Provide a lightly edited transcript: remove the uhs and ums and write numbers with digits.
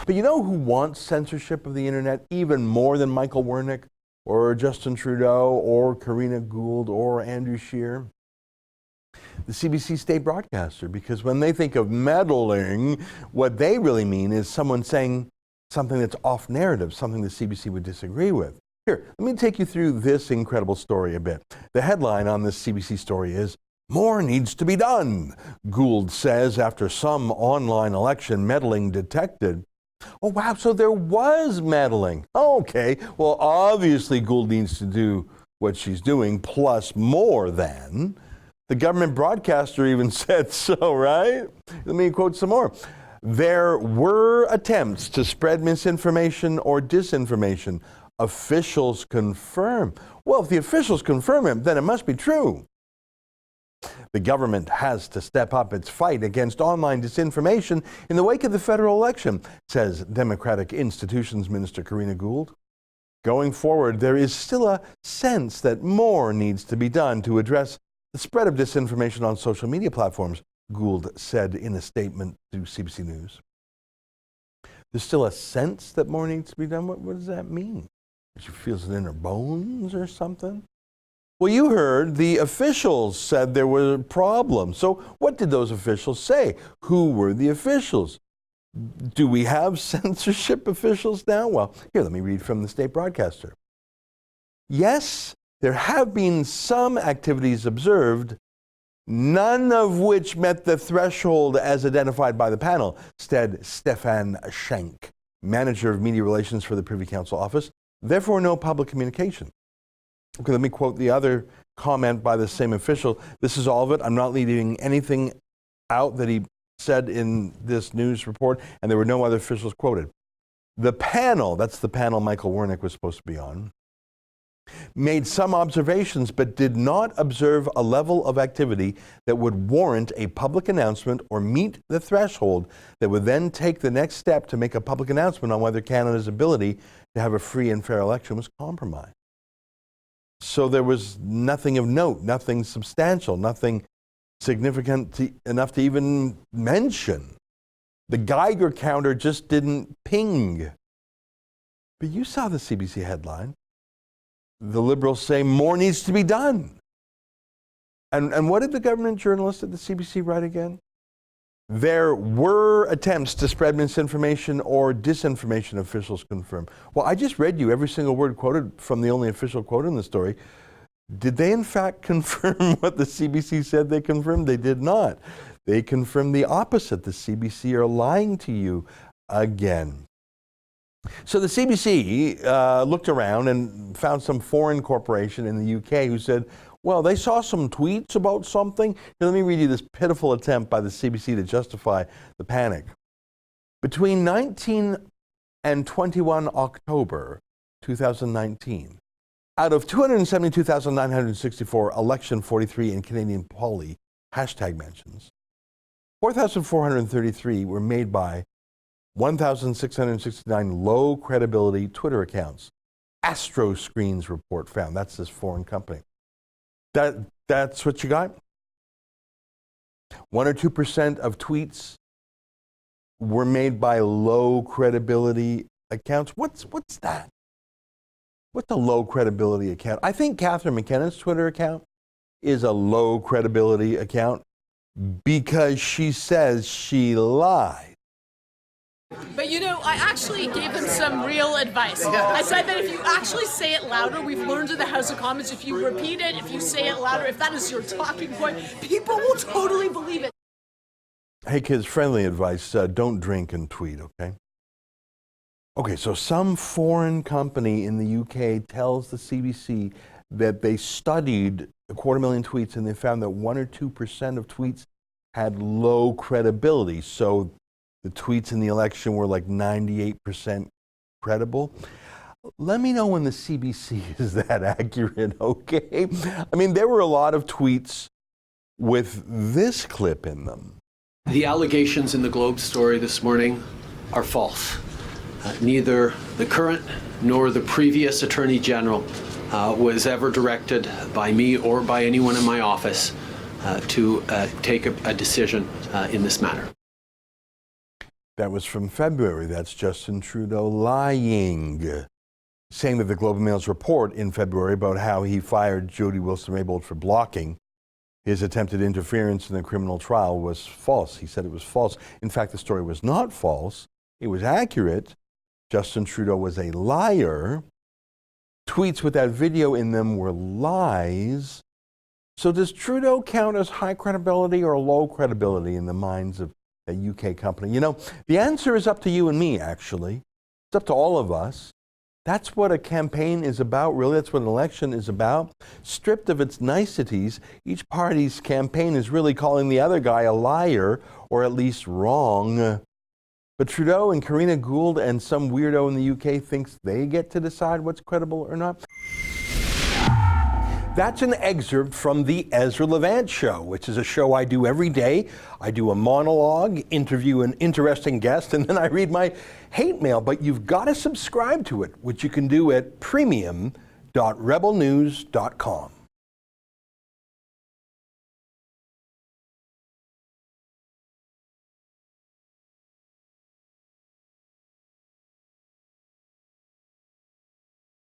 But you know who wants censorship of the internet even more than Michael Wernick or Justin Trudeau or Karina Gould or Andrew Scheer? The CBC state broadcaster, because when they think of meddling, what they really mean is someone saying something that's off narrative, something the CBC would disagree with. Here, let me take you through this incredible story a bit. The headline on this CBC story is, "More needs to be done," Gould says after some online election meddling detected. Oh, wow, so there was meddling. Okay, well, obviously Gould needs to do what she's doing, plus more than. The government broadcaster even said so, right? Let me quote some more. "There were attempts to spread misinformation or disinformation. Officials confirm." Well, if the officials confirm it, then it must be true. The government has to step up its fight against online disinformation in the wake of the federal election, says Democratic Institutions Minister Karina Gould. Going forward, there is still a sense that more needs to be done to address the spread of disinformation on social media platforms, Gould said in a statement to CBC News. There's still a sense that more needs to be done? What does that mean? She feels it in her bones or something? Well, you heard the officials said there were problems. So what did those officials say? Who were the officials? Do we have censorship officials now? Well, here, let me read from the state broadcaster. "Yes, there have been some activities observed, none of which met the threshold as identified by the panel," said Stefan Schenk, manager of media relations for the Privy Council office. "Therefore, no public communication." Okay, let me quote the other comment by the same official. This is all of it. I'm not leaving anything out that he said in this news report, and there were no other officials quoted. "The panel," that's the panel Michael Wernick was supposed to be on, "made some observations but did not observe a level of activity that would warrant a public announcement or meet the threshold that would then take the next step to make a public announcement on whether Canada's ability to have a free and fair election was compromised." So there was nothing of note, nothing substantial, nothing significant enough to even mention. The Geiger counter just didn't ping. But you saw the CBC headline. The Liberals say more needs to be done. And what did the government journalist at the CBC write again? "There were attempts to spread misinformation or disinformation," officials confirm. Well, I just read you every single word quoted from the only official quote in the story. Did they in fact confirm what the CBC said they confirmed? They did not. They confirmed the opposite. The CBC are lying to you again. So the CBC looked around and found some foreign corporation in the UK who said, well, they saw some tweets about something. Here, let me read you this pitiful attempt by the CBC to justify the panic. "Between 19 and 21 October 2019, out of 272,964 election 43 in Canadian Poly hashtag mentions, 4,433 were made by 1,669 low credibility Twitter accounts. Astro Screens report found." That's this foreign company. That's what you got? 1 or 2% of tweets were made by low credibility accounts. What's that? What's a low credibility account? I think Catherine McKenna's Twitter account is a low credibility account because she says she lied. But you know, I actually gave them some real advice. I said that if you actually say it louder, we've learned in the House of Commons, if you repeat it, if you say it louder, if that is your talking point, people will totally believe it. Hey kids, friendly advice, don't drink and tweet, okay? Okay, so some foreign company in the UK tells the CBC that they studied 250,000 tweets and they found that 1 or 2% of tweets had low credibility. So the tweets in the election were like 98% credible. Let me know when the CBC is that accurate, okay? I mean, there were a lot of tweets with this clip in them. The allegations in the Globe story this morning are false. Neither the current nor the previous Attorney General was ever directed by me or by anyone in my office to take a decision in this matter. That was from February. That's Justin Trudeau lying, saying that the Globe and Mail's report in February about how he fired Jody Wilson-Raybould for blocking his attempted interference in the criminal trial was false. He said it was false. In fact, the story was not false. It was accurate. Justin Trudeau was a liar. Tweets with that video in them were lies. So does Trudeau count as high credibility or low credibility in the minds of a UK company? You know, the answer is up to you and me, actually. It's up to all of us. That's what a campaign is about, really. That's what an election is about. Stripped of its niceties, each party's campaign is really calling the other guy a liar, or at least wrong. But Trudeau and Karina Gould and some weirdo in the UK thinks they get to decide what's credible or not. That's an excerpt from the Ezra Levant Show, which is a show I do every day. I do a monologue, interview an interesting guest, and then I read my hate mail. But you've got to subscribe to it, which you can do at premium.rebelnews.com.